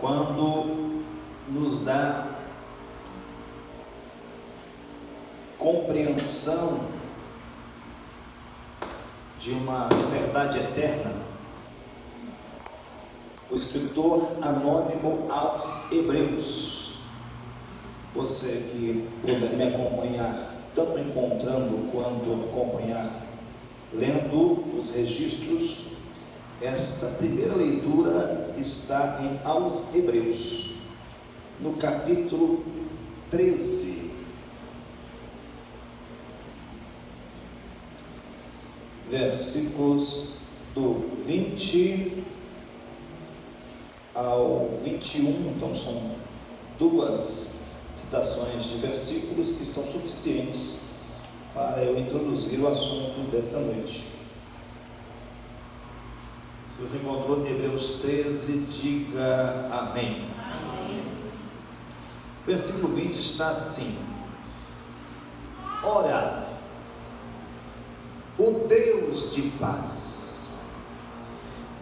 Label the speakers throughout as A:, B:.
A: quando nos dá compreensão de uma verdade eterna. O escritor anônimo aos Hebreus, você que puder me acompanhar, tanto encontrando quanto acompanhar lendo os registros, esta primeira leitura está em Aos Hebreus, no capítulo 13, versículos do 20 ao 21, então são duas citações de versículos que são suficientes para eu introduzir o assunto desta noite. Se você encontrou em Hebreus 13, diga amém. Amém. Versículo 20 está assim: Ora, o Deus de paz,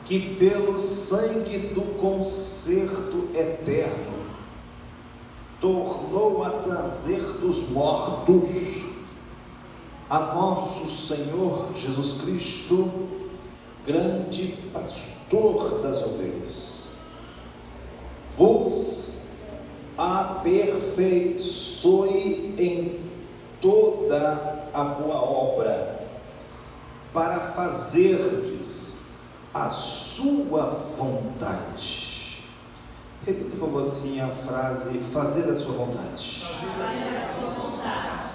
A: que pelo sangue do concerto eterno tornou a trazer dos mortos a nosso Senhor Jesus Cristo, grande pastor das ovelhas, vos aperfeiçoe em toda a boa obra, para fazerdes a sua vontade. Repita por favor assim a frase: fazer a sua vontade. Fazer a sua vontade.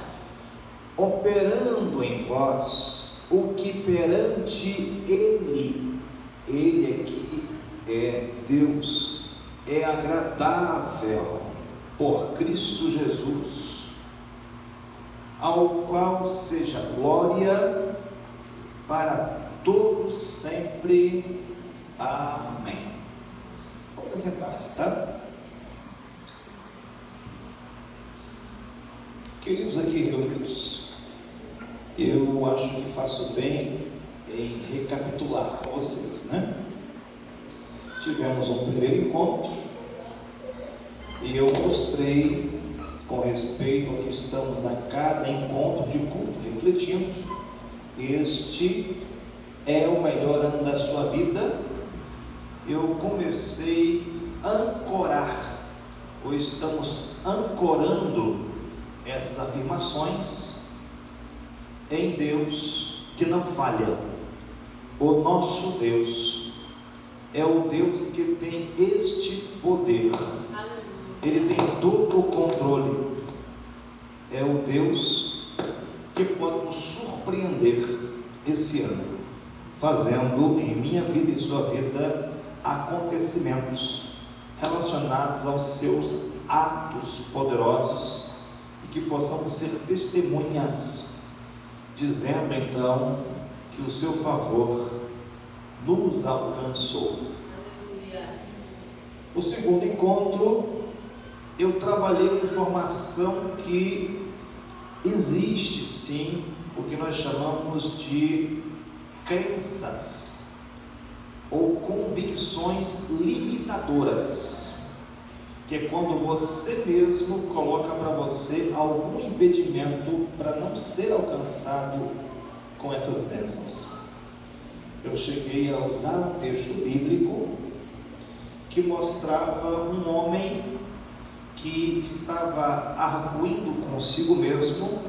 A: Operando em vós o que perante Ele aqui é Deus, é agradável por Cristo Jesus, ao qual seja glória para todos sempre. Amém. Vamos sentar-se, tá? Queridos aqui reunidos, eu acho que faço bem em recapitular com vocês, né? Tivemos um primeiro encontro e eu mostrei, com respeito ao que estamos a cada encontro de culto, refletindo: este é o melhor ano da sua vida. Eu comecei a ancorar, ou estamos ancorando essas afirmações em Deus que não falha. O nosso Deus é o Deus que tem este poder, Ele tem todo o controle, é o Deus que pode nos surpreender esse ano, fazendo em minha vida e em sua vida acontecimentos relacionados aos seus atos poderosos, e que possamos ser testemunhas, dizendo então que o seu favor nos alcançou. O segundo encontro, eu trabalhei a informação que existe sim o que nós chamamos de crenças ou convicções limitadoras, que é quando você mesmo coloca para você algum impedimento para não ser alcançado com essas bênçãos. Eu cheguei a usar um texto bíblico que mostrava um homem que estava arguindo consigo mesmo,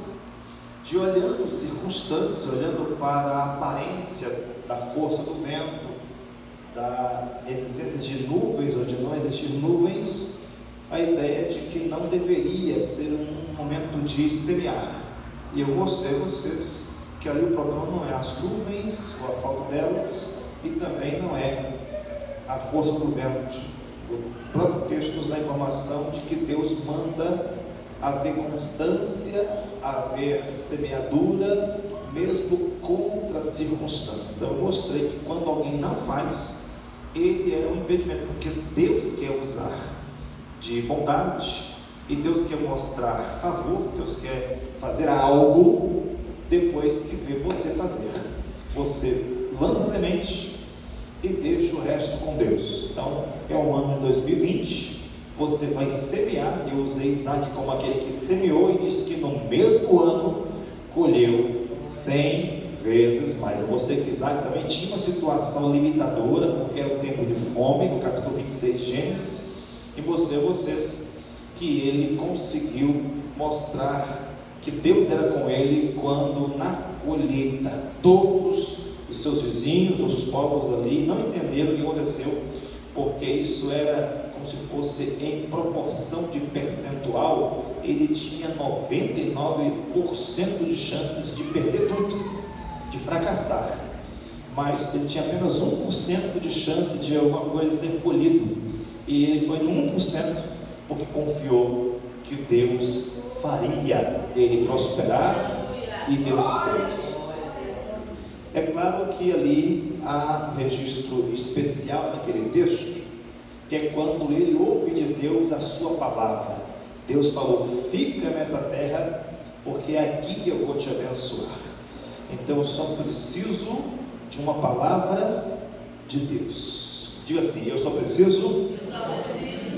A: de olhando circunstâncias, olhando para a aparência da força do vento, da existência de nuvens ou de não existir nuvens, a ideia de que não deveria ser um momento de semear. E eu mostrei a vocês que ali o problema não é as nuvens ou a falta delas, e também não é a força do vento. O próprio texto nos dá a informação de que Deus manda haver constância, haver semeadura, mesmo contra as circunstâncias. Então eu mostrei que quando alguém não faz, ele é um impedimento, porque Deus quer usar de bondade, e Deus quer mostrar favor, Deus quer fazer algo depois que vê você fazer. Você lança a semente e deixa o resto com Deus. Então é o ano de 2020 você vai semear. Eu usei Isaac como aquele que semeou e disse que no mesmo ano colheu 100 vezes mais. Eu mostrei que Isaac também tinha uma situação limitadora, porque era um tempo de fome, no capítulo 26 de Gênesis, e mostrei a vocês que ele conseguiu mostrar que Deus era com ele quando na colheita todos os seus vizinhos, os povos ali, não entenderam o que aconteceu, porque isso era como se fosse em proporção de percentual. Ele tinha 99% de chances de perder tudo, de fracassar, mas ele tinha apenas 1% de chance de alguma coisa ser colhido, e ele foi no 1% porque confiou que Deus faria ele prosperar, e Deus fez. É claro que ali há um registro especial naquele texto, que é quando ele ouve de Deus a sua palavra. Deus falou: fica nessa terra, porque é aqui que eu vou te abençoar. Então eu só preciso de uma palavra de Deus. Diga assim: eu só preciso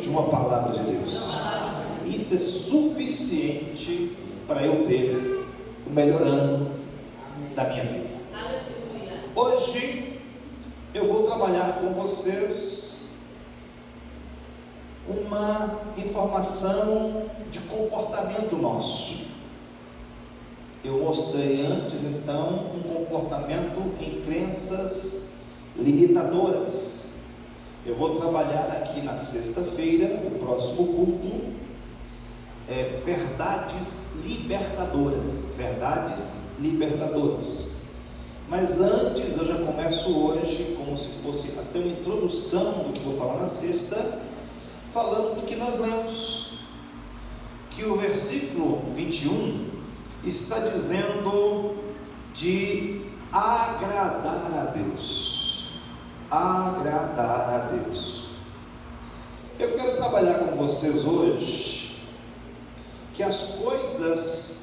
A: de uma palavra de Deus. Isso é suficiente para eu ter o melhor ano da minha vida. Hoje eu vou trabalhar com vocês uma informação de comportamento nosso. Eu mostrei antes, então, um comportamento em crenças limitadoras. Eu vou trabalhar aqui na sexta-feira, o próximo culto, verdades libertadoras. Verdades libertadoras. Mas antes, eu já começo hoje, como se fosse até uma introdução do que vou falar na sexta, falando do que nós lemos. Que o versículo 21 está dizendo de agradar a Deus. Agradar a Deus. Eu quero trabalhar com vocês hoje que as coisas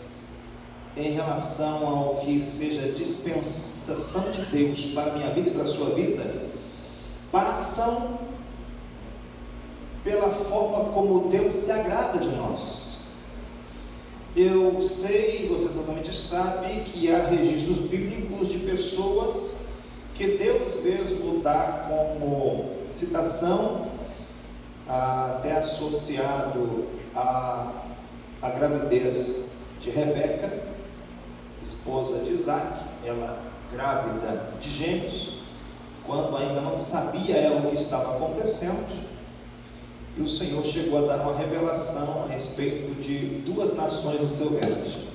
A: em relação ao que seja dispensação de Deus para a minha vida e para a sua vida, passam pela forma como Deus se agrada de nós. Eu sei, você certamente sabe, que há registros bíblicos de pessoas que Deus mesmo dá como citação, até associado à gravidez de Rebeca, esposa de Isaac, ela grávida de gêmeos, quando ainda não sabia ela o que estava acontecendo, e o Senhor chegou a dar uma revelação a respeito de duas nações no seu ventre,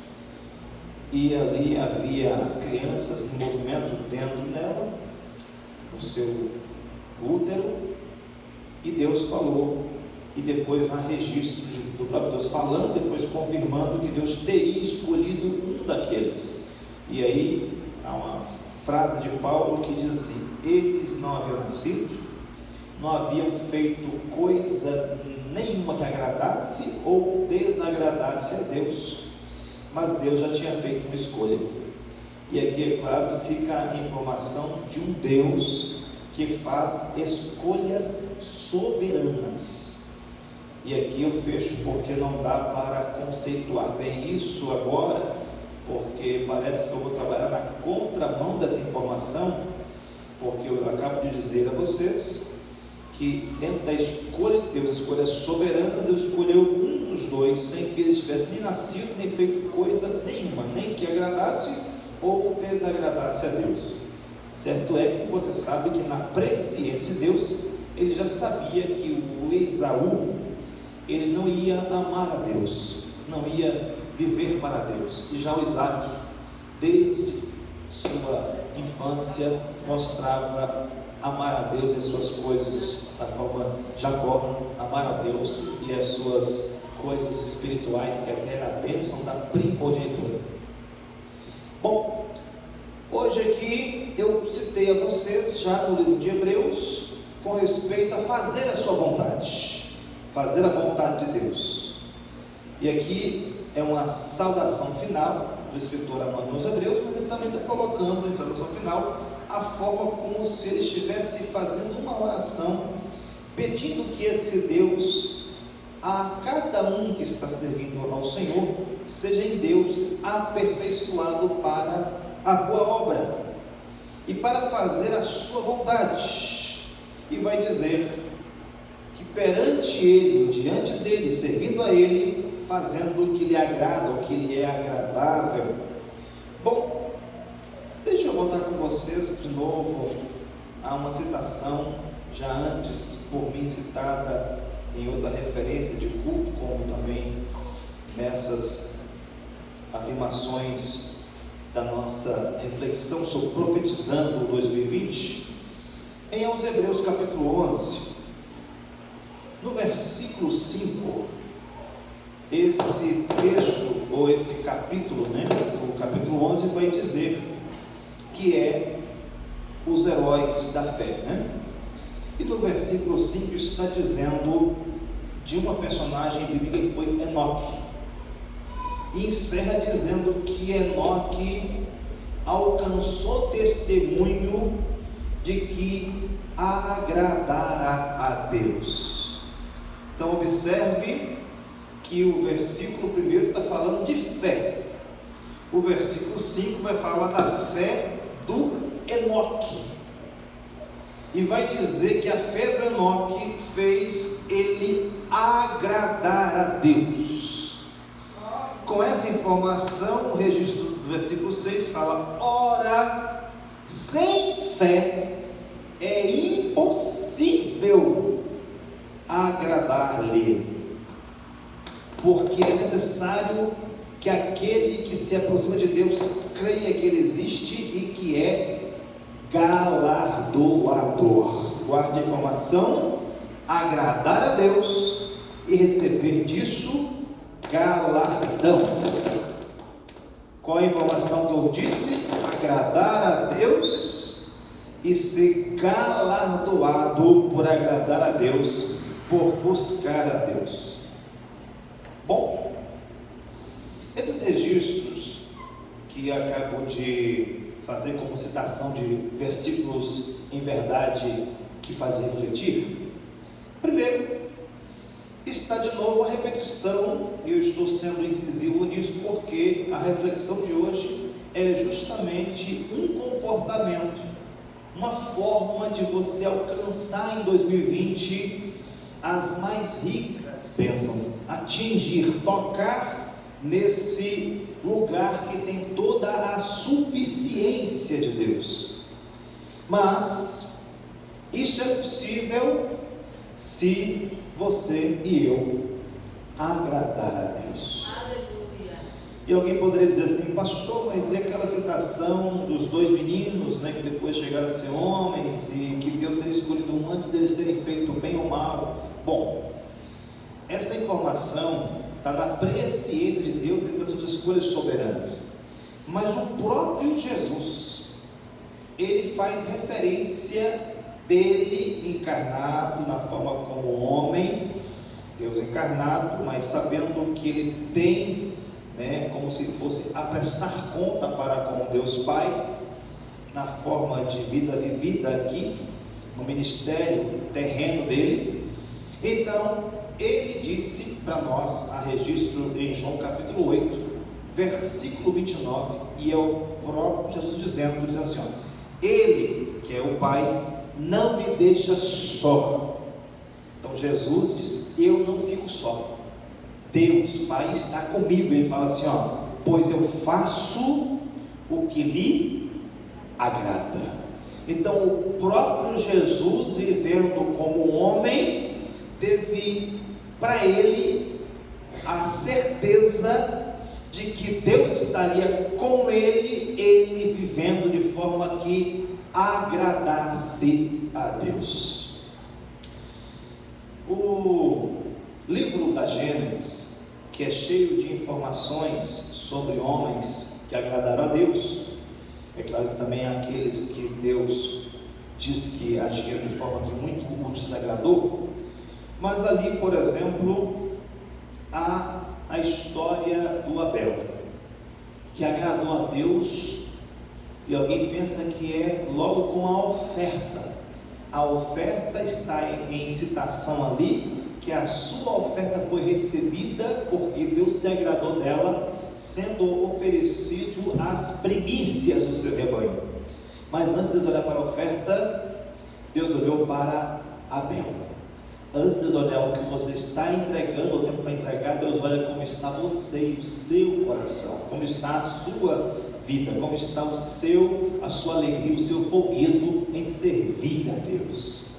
A: e ali havia as crianças em movimento dentro dela, no seu útero, e Deus falou, e depois há registro do próprio Deus falando, depois confirmando que Deus teria escolhido um daqueles. E aí há uma frase de Paulo que diz assim: eles não haviam nascido, não haviam feito coisa nenhuma que agradasse ou desagradasse a Deus, mas Deus já tinha feito uma escolha. E aqui, é claro, fica a informação de um Deus que faz escolhas soberanas. E aqui eu fecho, porque não dá para conceituar bem isso agora, porque parece que eu vou trabalhar na contramão dessa informação, porque eu acabo de dizer a vocês que dentro da escolha de Deus, escolhas soberanas, Deus escolheu um dos dois, sem que eles tivessem nem nascido, nem feito coisa nenhuma, nem que agradasse ou desagradasse a Deus. Certo é que você sabe que na presciência de Deus, ele já sabia que o Esaú, ele não ia amar a Deus, não ia viver para Deus. E já o Isaac, desde sua infância, mostrava amar a Deus e as suas coisas, da forma Jacó, amar a Deus e as suas coisas espirituais, que até era a bênção da primogenitura. Bom, hoje aqui eu citei a vocês já no livro de Hebreus, com respeito a fazer a sua vontade. Fazer a vontade de Deus. E aqui é uma saudação final do escritor anônimo aos Hebreus, mas ele também está colocando em saudação final a forma como se ele estivesse fazendo uma oração, pedindo que esse Deus a cada um que está servindo ao Senhor, seja em Deus aperfeiçoado para a boa obra e para fazer a sua vontade. E vai dizer que perante Ele, diante dele, servindo a Ele, fazendo o que lhe agrada, o que lhe é agradável. Bom, deixa eu voltar com vocês de novo a uma citação já antes por mim citada em outra referência de culto, como também nessas afirmações da nossa reflexão sobre profetizando 2020, em aos Hebreus capítulo 11, no versículo 5, esse texto, ou esse capítulo, o capítulo 11 vai dizer que é os heróis da fé, E no versículo 5 está dizendo de uma personagem bíblica que foi Enoque. E encerra dizendo que Enoque alcançou testemunho de que agradara a Deus. Então observe que o versículo 1 está falando de fé. O versículo 5 vai falar da fé do Enoque. E vai dizer que a fé do Enoque fez ele agradar a Deus. Com essa informação, o registro do versículo 6 fala: ora, sem fé é impossível agradar-lhe, porque é necessário que aquele que se aproxima de Deus creia que Ele existe e que é galardoador. Guarde a informação: agradar a Deus e receber disso galardão. Qual a informação que eu disse? Agradar a Deus e ser galardoado por agradar a Deus, por buscar a Deus. Bom, esses registros que acabo de fazer como citação de versículos em verdade que fazem refletir, primeiro, está de novo a repetição, e eu estou sendo incisivo nisso porque a reflexão de hoje é justamente um comportamento, uma forma de você alcançar em 2020 as mais ricas bênçãos, atingir, tocar nesse lugar que tem toda a suficiência de Deus. Mas isso é possível se você e eu agradar a Deus.
B: Aleluia.
A: E alguém poderia dizer assim: pastor, mas é aquela citação dos dois meninos, que depois chegaram a ser homens e que Deus teria escolhido um antes deles terem feito bem ou mal. Bom, essa informação está da presciência de Deus e das suas escolhas soberanas. Mas o próprio Jesus, ele faz referência dele encarnado na forma como homem, Deus encarnado, mas sabendo que ele tem, como se fosse a prestar conta para com Deus Pai, na forma de vida vivida aqui, no ministério terreno dele. Então, ele disse para nós, a registro em João capítulo 8, versículo 29, e é o próprio Jesus dizendo assim: Ele, que é o Pai, não me deixa só. Então Jesus diz: eu não fico só, Deus Pai está comigo. Ele fala assim: pois eu faço o que lhe agrada. Então o próprio Jesus, vivendo como homem, teve para ele a certeza de que Deus estaria com ele vivendo de forma que agradasse a Deus. O livro da Gênesis, que é cheio de informações sobre homens que agradaram a Deus, é claro que também há aqueles que Deus diz que agiram de forma que muito o desagradou, mas ali, por exemplo, há a história do Abel, que agradou a Deus, e alguém pensa que é logo com a oferta. A oferta está em citação ali, que a sua oferta foi recebida porque Deus se agradou dela, sendo oferecido as primícias do seu rebanho. Mas antes de Deus olhar para a oferta, Deus olhou para Abel. Antes de Deus olhar o que você está entregando, ou tempo para entregar, Deus olha como está você e o seu coração, como está a sua vida, como está a sua alegria, o seu folguedo em servir a Deus.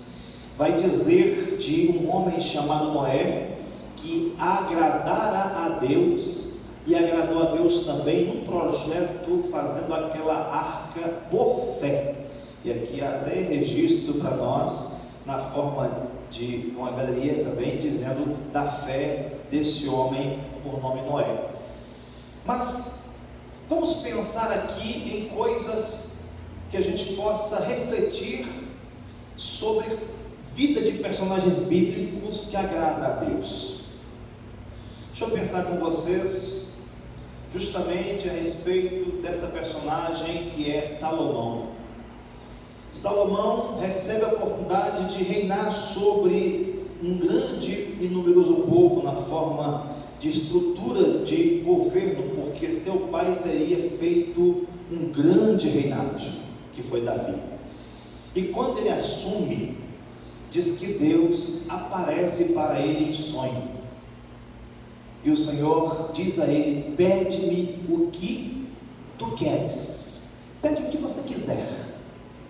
A: Vai dizer de um homem chamado Noé, que agradara a Deus, e agradou a Deus também num projeto, fazendo aquela arca por fé. E aqui há até registro para nós, na forma de uma galeria também, dizendo da fé desse homem por nome Noé. Mas vamos pensar aqui em coisas que a gente possa refletir sobre vida de personagens bíblicos que agrada a Deus. Deixa eu pensar com vocês justamente a respeito desta personagem que é Salomão. Salomão recebe a oportunidade de reinar sobre um grande e numeroso povo na forma de estrutura de governo, porque seu pai teria feito um grande reinado, que foi Davi. E quando ele assume, diz que Deus aparece para ele em sonho, e o Senhor diz a ele: pede-me o que tu queres, pede o que você quiser,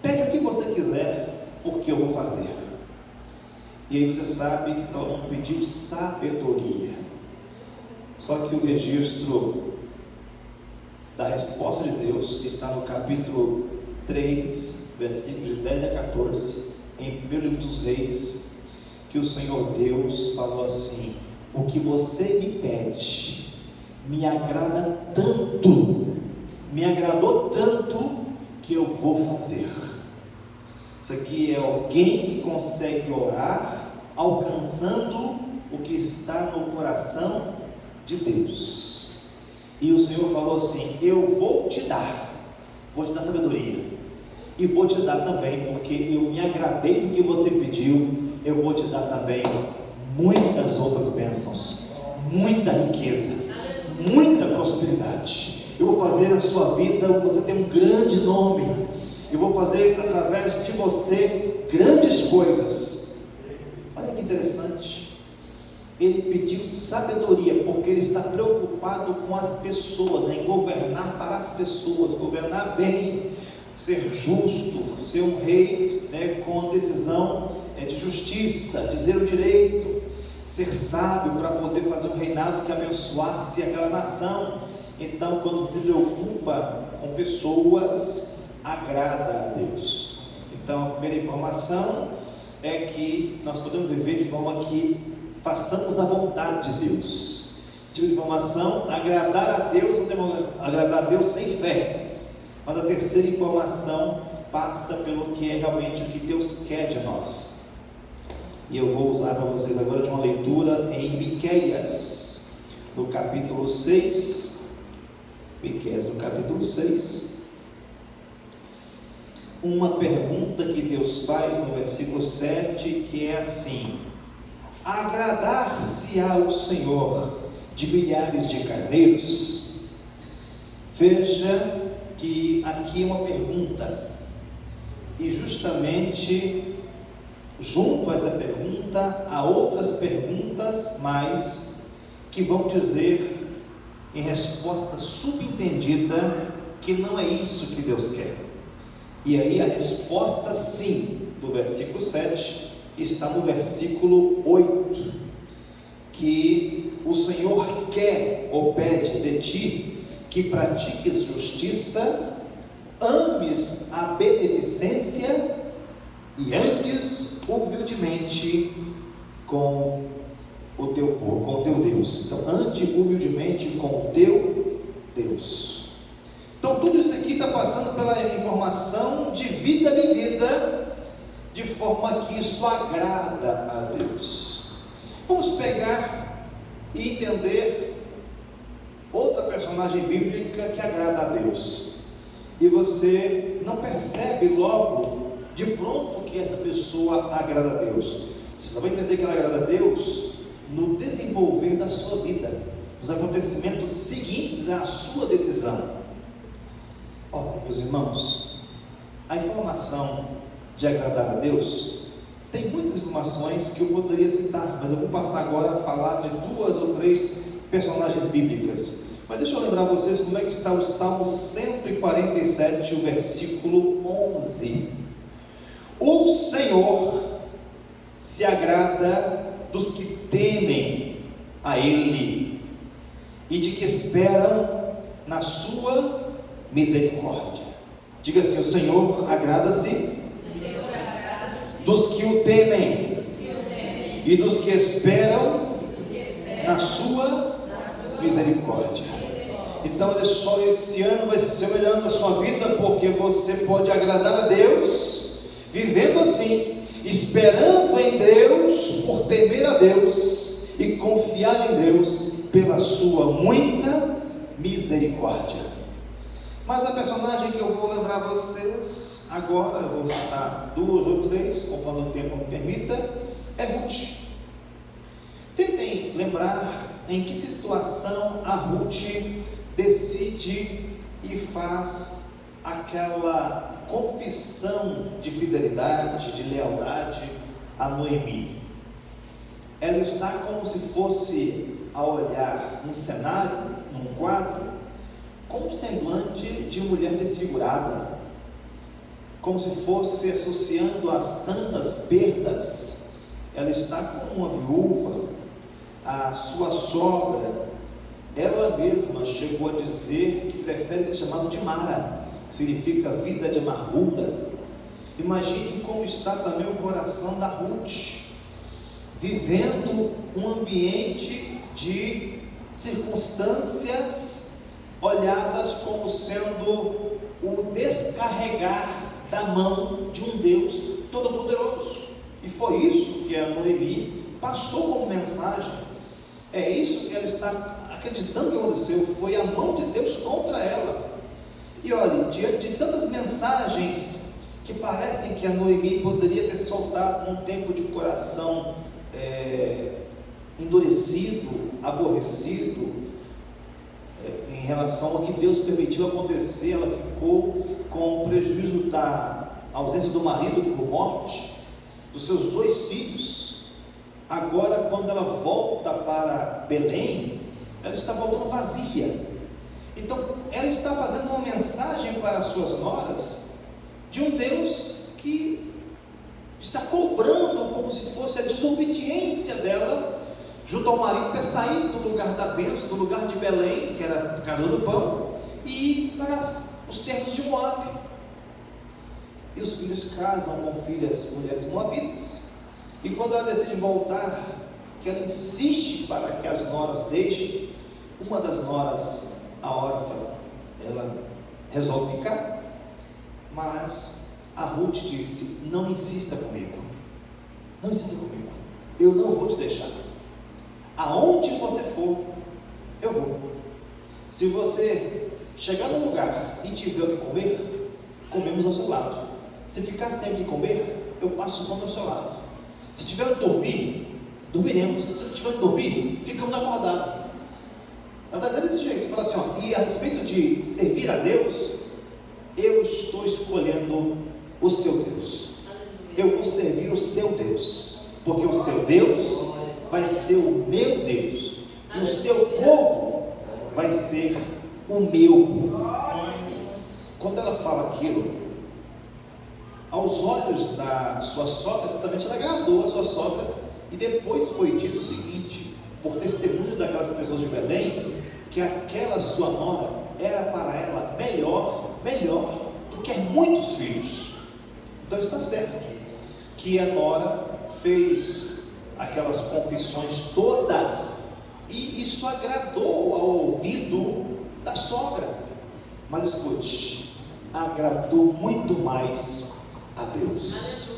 A: pede o que você quiser, porque eu vou fazer. E aí você sabe que Salomão pediu sabedoria. Só que o registro da resposta de Deus está no capítulo 3, versículos de 10 a 14, em 1 livro dos Reis, que o Senhor Deus falou assim: o que você me pede me agrada tanto, me agradou tanto, que eu vou fazer. Isso aqui é alguém que consegue orar alcançando o que está no coração de Deus. E o Senhor falou assim: eu vou te dar sabedoria, e vou te dar também, porque eu me agradei do que você pediu, eu vou te dar também muitas outras bênçãos, muita riqueza, muita prosperidade. Eu vou fazer na sua vida você ter um grande nome, eu vou fazer através de você grandes coisas. Olha que interessante. Ele pediu sabedoria, porque ele está preocupado com as pessoas, em governar para as pessoas, governar bem, ser justo, ser um rei, com a decisão de justiça, dizer o direito, ser sábio para poder fazer um reinado que abençoasse aquela nação. Então, quando se preocupa com pessoas, agrada a Deus. Então, a primeira informação é que nós podemos viver de forma que façamos a vontade de Deus. Segunda informação: agradar a Deus, não tem agradar a Deus sem fé. Mas a terceira informação passa pelo que é realmente o que Deus quer de nós. E eu vou usar para vocês agora de uma leitura em Miqueias, no capítulo 6. Miqueias, no capítulo 6. Uma pergunta que Deus faz no versículo 7, que é assim: agradar-se-á o Senhor de milhares de carneiros? Veja que aqui é uma pergunta, e justamente junto a essa pergunta há outras perguntas mais, que vão dizer em resposta subentendida que não é isso que Deus quer. E aí a resposta sim, do versículo 7, está no versículo 8, que o Senhor quer ou pede de ti que pratiques justiça, ames a beneficência e andes humildemente com o teu povo, com o teu Deus. Então, ande humildemente com o teu Deus. Então, tudo isso aqui está passando pela informação de vida vivida, de forma que isso agrada a Deus. Vamos pegar e entender outra personagem bíblica que agrada a Deus, e você não percebe logo de pronto que essa pessoa agrada a Deus. Você só vai entender que ela agrada a Deus da sua vida, os acontecimentos seguintes à sua decisão. Olha, meus irmãos, a informação de agradar a Deus, tem muitas informações que eu poderia citar, mas eu vou passar agora a falar de 2 ou 3 personagens bíblicas. Mas deixa eu lembrar vocês como é que está o Salmo 147, o versículo 11. O Senhor se agrada dos que temem a Ele e de que esperam na sua misericórdia. Diga assim: o Senhor agrada-se dos que o temem e dos que esperam na sua misericórdia. Então, olha só, esse ano vai ser o melhor da sua vida, porque você pode agradar a Deus vivendo assim, esperando em Deus, por temer a Deus e confiar em Deus pela sua muita misericórdia. Mas a personagem que eu vou lembrar a vocês agora, eu vou citar 2 ou 3, conforme o tempo me permita, é Ruth. Tentem lembrar em que situação a Ruth decide e faz aquela confissão de fidelidade, de lealdade a Noemi. Ela está como se fosse a olhar um cenário, num quadro, com um semblante de mulher desfigurada, como se fosse associando as tantas perdas. Ela está como uma viúva. A sua sogra, ela mesma chegou a dizer que prefere ser chamada de Mara, que significa vida de amargura. Imagine como está também o coração da Ruth, vivendo um ambiente de circunstâncias olhadas como sendo o descarregar da mão de um Deus Todo-Poderoso. E foi isso que a Noemi passou como mensagem. É isso que ela está acreditando que aconteceu, foi a mão de Deus contra ela. E olha, diante de tantas mensagens que parecem que a Noemi poderia ter soltado num tempo de coração endurecido, aborrecido, em relação ao que Deus permitiu acontecer, ela ficou com o prejuízo da ausência do marido por morte, dos seus 2 filhos. Agora, quando ela volta para Belém, ela está voltando vazia. Então, ela está fazendo uma mensagem para as suas noras de um Deus que está cobrando como se fosse a desobediência dela junto ao marido ter saído do lugar da bênção, do lugar de Belém, que era a casa do pão, e ir para os termos de Moabe. E os filhos casam com mulheres moabitas. E quando ela decide voltar, que ela insiste para que as noras deixem, uma das noras, a órfã, ela resolve ficar, mas a Ruth disse: não insista comigo, não insista comigo, eu não vou te deixar. Aonde você for, eu vou. Se você chegar num lugar e tiver o que comer, comemos ao seu lado. Se ficar sem o que comer, eu passo fome ao seu lado. Se tiver onde dormir, dormiremos. Se não tiver onde dormir, ficamos acordados. Ela está dizendo desse jeito, fala assim, ó, e a respeito de servir a Deus, eu estou escolhendo o seu Deus. Eu vou servir o seu Deus, porque o seu Deus vai ser o meu Deus, e o seu povo vai ser o meu povo. Quando ela fala aquilo, aos olhos da sua sogra, certamente ela agradou a sua sogra, e depois foi dito o seguinte, por testemunho daquelas pessoas de Belém, que aquela sua nora era para ela melhor do que muitos filhos. Então está certo que a nora fez aquelas confissões todas, e isso agradou ao ouvido da sogra. Mas escute, agradou muito mais a Deus.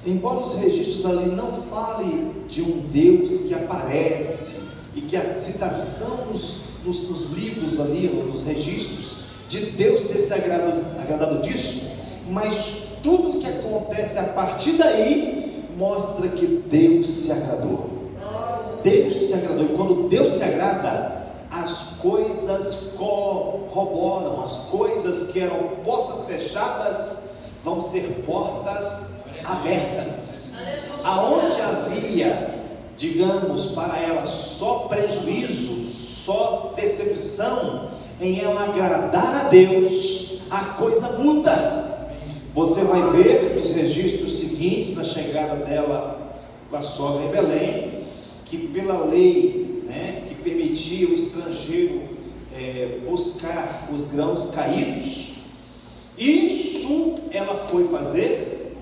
A: Embora os registros ali não falem de um Deus que aparece, e que a citação nos livros ali, nos registros, de Deus ter se agradado disso, mas tudo o que acontece a partir daí, mostra que Deus se agradou. Deus se agradou. E quando Deus se agrada, as coisas corroboram, as coisas que eram portas fechadas vão ser portas abertas. Aonde havia, digamos, para ela só prejuízo, só decepção, em ela agradar a Deus, a coisa muda. Você vai ver nos registros seguintes, na chegada dela com a sogra em Belém, que pela lei, que permitia o estrangeiro buscar os grãos caídos, isso ela foi fazer,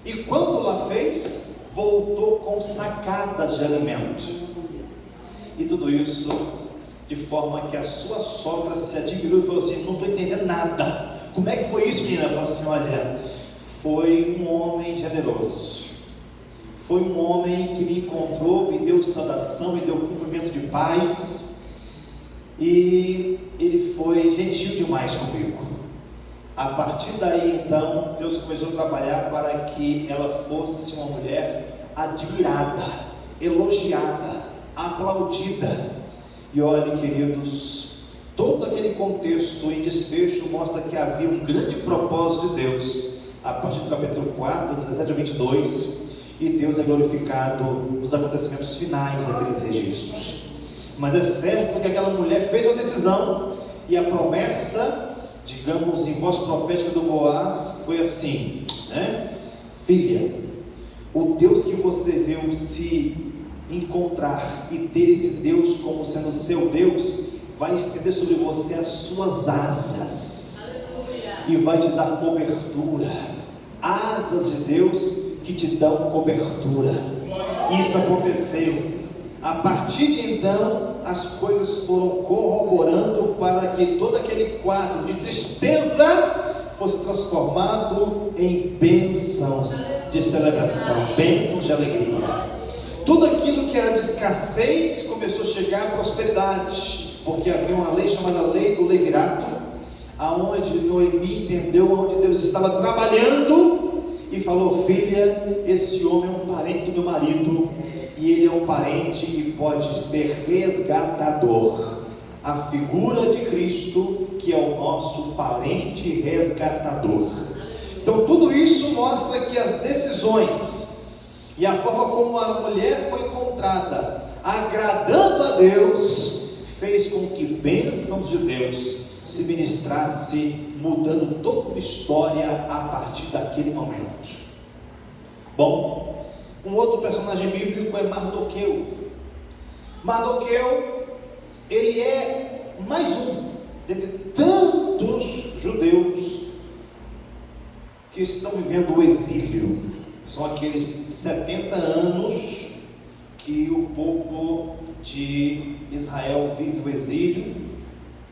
A: e quando ela fez, voltou com sacadas de alimento, e tudo isso de forma que a sua sogra se admirou e falou assim: não estou entendendo nada, como é que foi isso, menina? Ela falou assim: olha, foi um homem generoso, foi um homem que me encontrou, me deu saudação, me deu cumprimento de paz, e ele foi gentil demais comigo. A partir daí então, Deus começou a trabalhar para que ela fosse uma mulher admirada, elogiada, aplaudida. E olhem, queridos, todo aquele contexto em desfecho mostra que havia um grande propósito de Deus, a partir do capítulo 4, 17 a 22, e Deus é glorificado nos acontecimentos finais daqueles registros. Mas é certo que aquela mulher fez uma decisão, e a promessa, digamos, em voz profética do Boaz, foi assim, filha, o Deus que você viu se encontrar e ter esse Deus como sendo seu Deus, vai estender sobre você as suas asas, e vai te dar cobertura, asas de Deus que te dão cobertura. Isso aconteceu. A partir de então, as coisas foram corroborando para que todo aquele quadro de tristeza fosse transformado em bênçãos de celebração, bênçãos de alegria. Tudo aquilo que era de escassez começou a chegar à prosperidade, porque havia uma lei chamada lei do levirato, aonde Noemi entendeu onde Deus estava trabalhando e falou: filha, esse homem é um parente do meu marido, e ele é um parente que pode ser resgatador. A figura de Cristo, que é o nosso parente resgatador. Então tudo isso mostra que as decisões e a forma como a mulher foi encontrada agradando a Deus, fez com que bênçãos de Deus se ministrasse, mudando toda uma história a partir daquele momento. Bom, um outro personagem bíblico é Mardoqueu. Mardoqueu, ele é mais um dentre tantos judeus que estão vivendo o exílio. São aqueles 70 anos que o povo de Israel vive o exílio,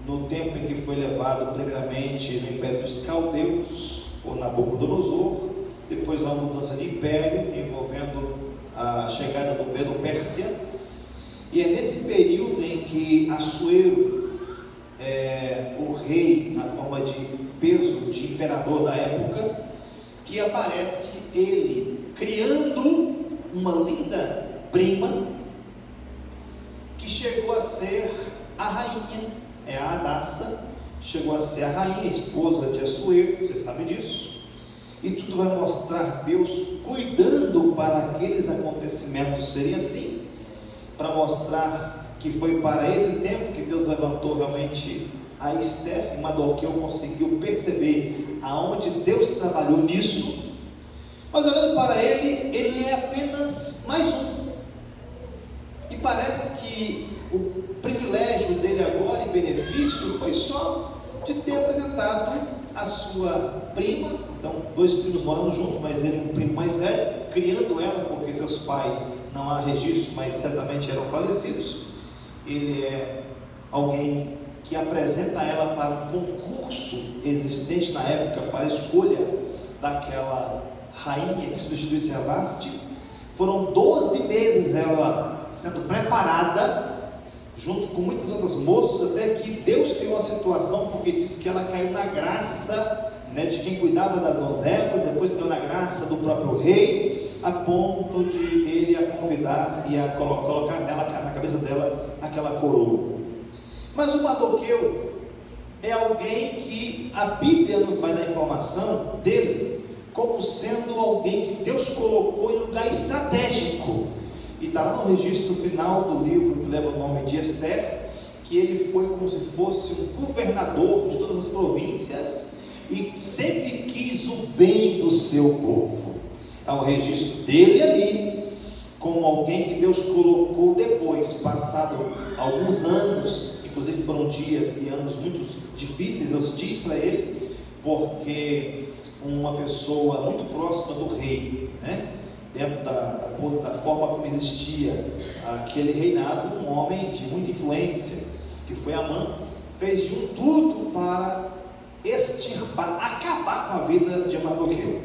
A: no tempo em que foi levado primeiramente no Império dos Caldeus, por Nabucodonosor, depois uma mudança de império, envolvendo a chegada do Medo-Pérsia, e é nesse período em que Assuero, o rei na forma de peso de imperador da época, que aparece ele criando uma linda prima, que chegou a ser a rainha, a Hadassa, chegou a ser a rainha, a esposa de Assuero, você sabe disso, e tudo vai mostrar Deus cuidando para aqueles acontecimentos serem assim, para mostrar que foi para esse tempo que Deus levantou realmente a Esther, e Mardoqueu conseguiu perceber aonde Deus trabalhou nisso. Mas olhando para ele, ele é apenas mais um, e parece que o privilégio dele agora e benefício foi só de ter apresentado a sua prima, então 2 primos morando juntos, mas ele um primo mais velho, criando ela, porque seus pais não há registro, mas certamente eram falecidos. Ele é alguém que apresenta ela para um concurso existente na época, para a escolha daquela rainha que substituísse a Vaste. Foram 12 meses ela sendo preparada, junto com muitas outras moças, até que Deus criou uma situação, porque disse que ela caiu na graça né, de quem cuidava das donzelas, depois caiu na graça do próprio rei, a ponto de ele a convidar e a colocar nela, na cabeça dela aquela coroa. Mas o Mardoqueu é alguém que a Bíblia nos vai dar informação dele como sendo alguém que Deus colocou em lugar estratégico. E está lá no registro final do livro que leva o nome de Esther, que ele foi como se fosse um governador de todas as províncias e sempre quis o bem do seu povo. Há o registro dele ali, como alguém que Deus colocou depois, passado alguns anos, inclusive foram dias e anos muito difíceis, hostis para ele, porque uma pessoa muito próxima do rei, né? Dentro da forma como existia aquele reinado, um homem de muita influência, que foi Amã, fez de um tudo para extirpar, acabar com a vida de Mardoqueu.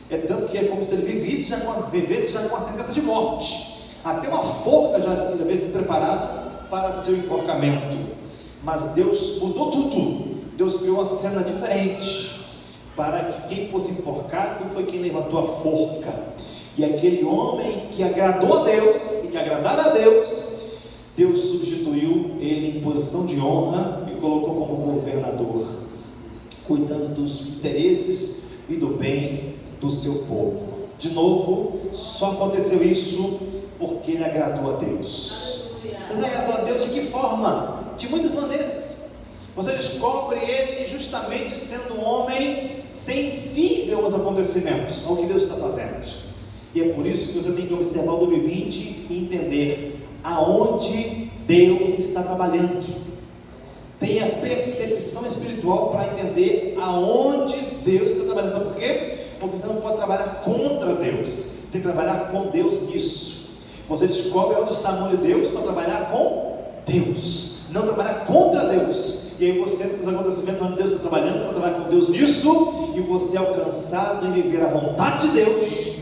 A: É tanto que é como se ele vivesse já com a sentença de morte, até uma forca já havia sido preparado para seu enforcamento. Mas Deus mudou tudo, Deus criou uma cena diferente, para que quem fosse enforcado foi quem levantou a forca, e aquele homem que agradou a Deus, e que agradara a Deus, Deus substituiu ele em posição de honra e colocou como governador, cuidando dos interesses e do bem do seu povo. De novo, só aconteceu isso porque ele agradou a Deus. Mas ele agradou a Deus de que forma? De muitas maneiras. Você descobre ele justamente sendo um homem sensível aos acontecimentos, ao que Deus está fazendo. E é por isso que você tem que observar o 2020 e entender aonde Deus está trabalhando. Tenha percepção espiritual para entender aonde Deus está trabalhando. Sabe por quê? Porque você não pode trabalhar contra Deus, tem que trabalhar com Deus nisso. Você descobre onde está a mão de Deus para trabalhar com Deus, não trabalhar contra Deus. E aí você, nos acontecimentos onde Deus está trabalhando, para trabalhar com Deus nisso, e você é alcançado em viver a vontade de Deus,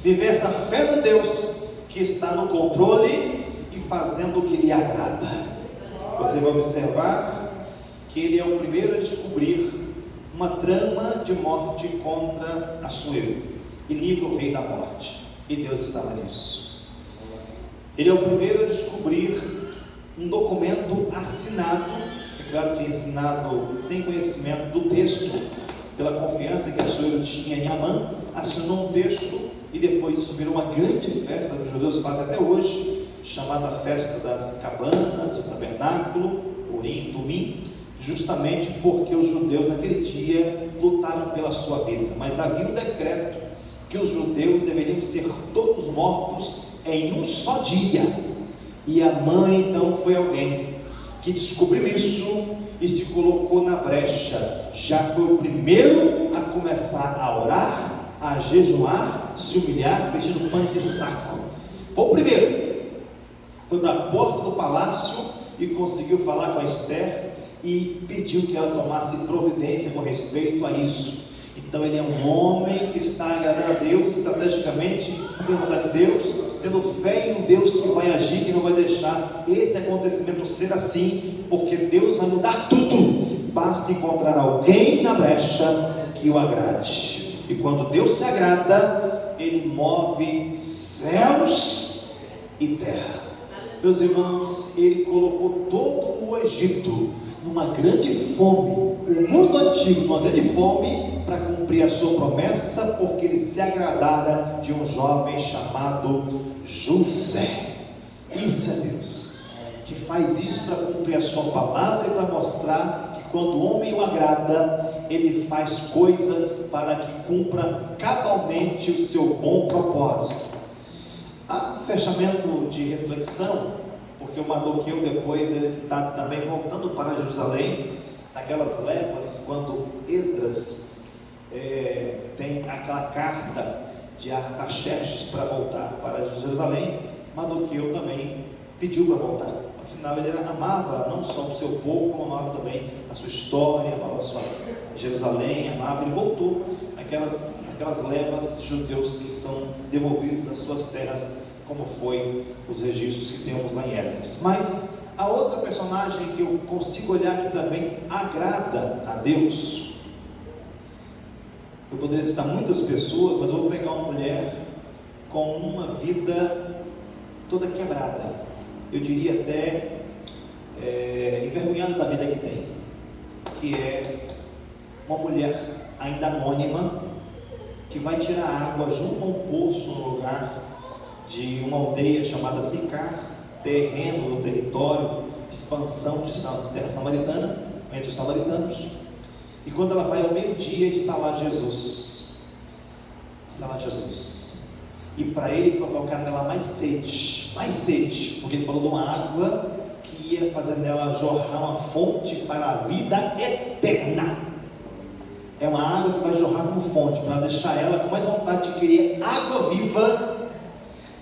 A: viver essa fé no Deus que está no controle e fazendo o que lhe agrada. Você vai observar que ele é o primeiro a descobrir uma trama de morte contra Assuero e livra o rei da morte, e Deus estava nisso. Ele é o primeiro a descobrir um documento assinado, é claro que assinado sem conhecimento do texto, pela confiança que Assuero tinha em Amã, assinou um texto, e depois isso virou uma grande festa que os judeus fazem até hoje, chamada Festa das Cabanas, o Tabernáculo, Urim e Tumim, justamente porque os judeus naquele dia lutaram pela sua vida, mas havia um decreto que os judeus deveriam ser todos mortos em um só dia, e Amã então foi alguém que descobriu isso e se colocou na brecha, já foi o primeiro a começar a orar, a jejuar, se humilhar, vestindo pano de saco. Foi o primeiro, foi para a porta do palácio e conseguiu falar com a Esther e pediu que ela tomasse providência com respeito a isso. Então ele é um homem que está agradando a Deus estrategicamente, cumprindo a vontade de Deus, tendo fé em um Deus que vai agir, que não vai deixar esse acontecimento ser assim, porque Deus vai mudar tudo. Basta encontrar alguém na brecha que o agrade. E quando Deus se agrada, Ele move céus e terra. Meus irmãos, Ele colocou todo o Egito numa grande fome, o mundo antigo numa grande fome, para cumprir a sua promessa, porque Ele se agradara de um jovem chamado José. Isso é Deus, que faz isso para cumprir a sua palavra e para mostrar que quando o homem o agrada, ele faz coisas para que cumpra cabalmente o seu bom propósito. Há um fechamento de reflexão, porque o Mardoqueu depois ele é citado também voltando para Jerusalém, naquelas levas, quando Esdras tem aquela carta de Artaxerxes para voltar para Jerusalém. Mardoqueu também pediu para voltar. Afinal, ele amava não só o seu povo, como amava também a sua história, amava a sua Jerusalém, amava. Ele voltou naquelas levas de judeus que são devolvidos às suas terras, como foi os registros que temos lá em Esdras. Mas a outra personagem que eu consigo olhar que também agrada a Deus Eu poderia citar muitas pessoas, mas eu vou pegar uma mulher com uma vida toda quebrada, eu diria até envergonhada da vida que tem, que é uma mulher ainda anônima, que vai tirar água junto a um poço no lugar de uma aldeia chamada Sicar, terreno ou território, expansão de terra samaritana, entre os samaritanos. E quando ela vai ao meio-dia, está lá Jesus. Está lá Jesus. E para ele provocar nela mais sede, porque ele falou de uma água que ia fazer nela jorrar uma fonte para a vida eterna. É uma água que vai jorrar como fonte, para deixar ela com mais vontade de querer água viva.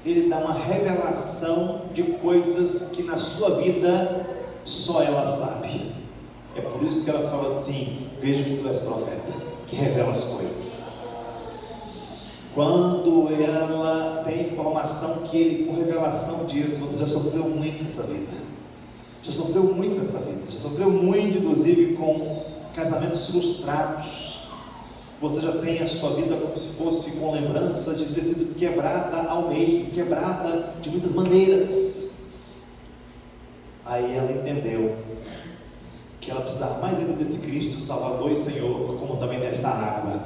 A: Ele dá uma revelação de coisas que na sua vida só ela sabe. É por isso que ela fala assim: vejo que tu és profeta, que revela as coisas. Quando ela tem informação que ele, com revelação, diz: você já sofreu muito nessa vida, já sofreu muito, inclusive com casamentos frustrados. Você já tem a sua vida como se fosse com lembranças de ter sido quebrada ao meio, quebrada de muitas maneiras. Aí ela entendeu que ela precisava mais ainda desse Cristo Salvador e Senhor, como também dessa água,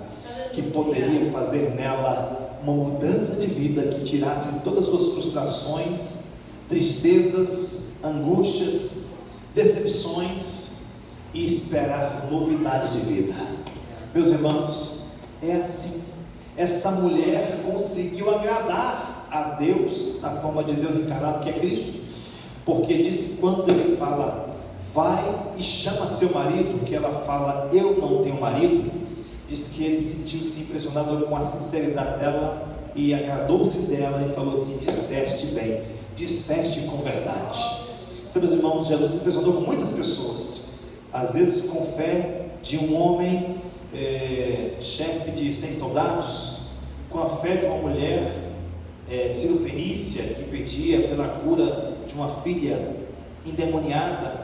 A: que poderia fazer nela uma mudança de vida, que tirasse todas as suas frustrações, tristezas, angústias, decepções, e esperar novidade de vida. Meus irmãos, é assim. Essa mulher conseguiu agradar a Deus, na forma de Deus encarnado, que é Cristo, porque disse, quando ele fala, vai e chama seu marido, que ela fala, eu não tenho marido, diz que ele sentiu-se impressionado com a sinceridade dela, e agradou-se dela, e falou assim: disseste bem, disseste com verdade. Então, meus irmãos, Jesus se impressionou com muitas pessoas, às vezes com fé de um homem, chefe de 100 soldados, com a fé de uma mulher, Cirofenícia, que pedia pela cura de uma filha endemoniada.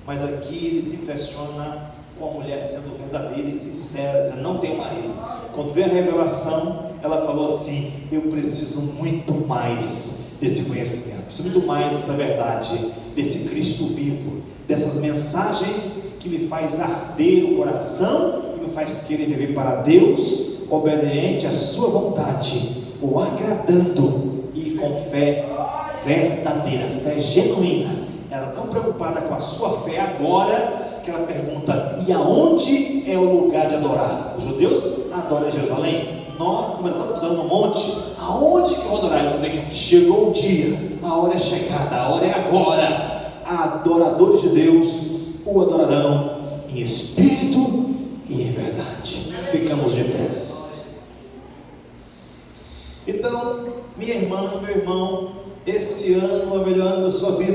A: Mas aqui ele se impressiona com a mulher sendo verdadeira e sincera, dizendo: não tenho marido. Quando veio a revelação, ela falou assim: eu preciso muito mais desse conhecimento, preciso muito mais dessa verdade, desse Cristo vivo, dessas mensagens que me faz arder o coração e me faz querer viver para Deus, obediente à sua vontade, o agradando, e com fé verdadeira, fé genuína. Ela não preocupada com a sua fé agora, que ela pergunta: e aonde é o lugar de adorar? Os judeus adoram em Jerusalém, nós estamos adorando no monte. Aonde que eu vou adorar? Ele vai dizer: chegou o dia, a hora é chegada, a hora é agora. Adoradores de Deus o adorarão em espírito e em verdade. Ficamos de pé. Então, minha irmã, meu irmão, esse ano é o melhor ano da sua vida.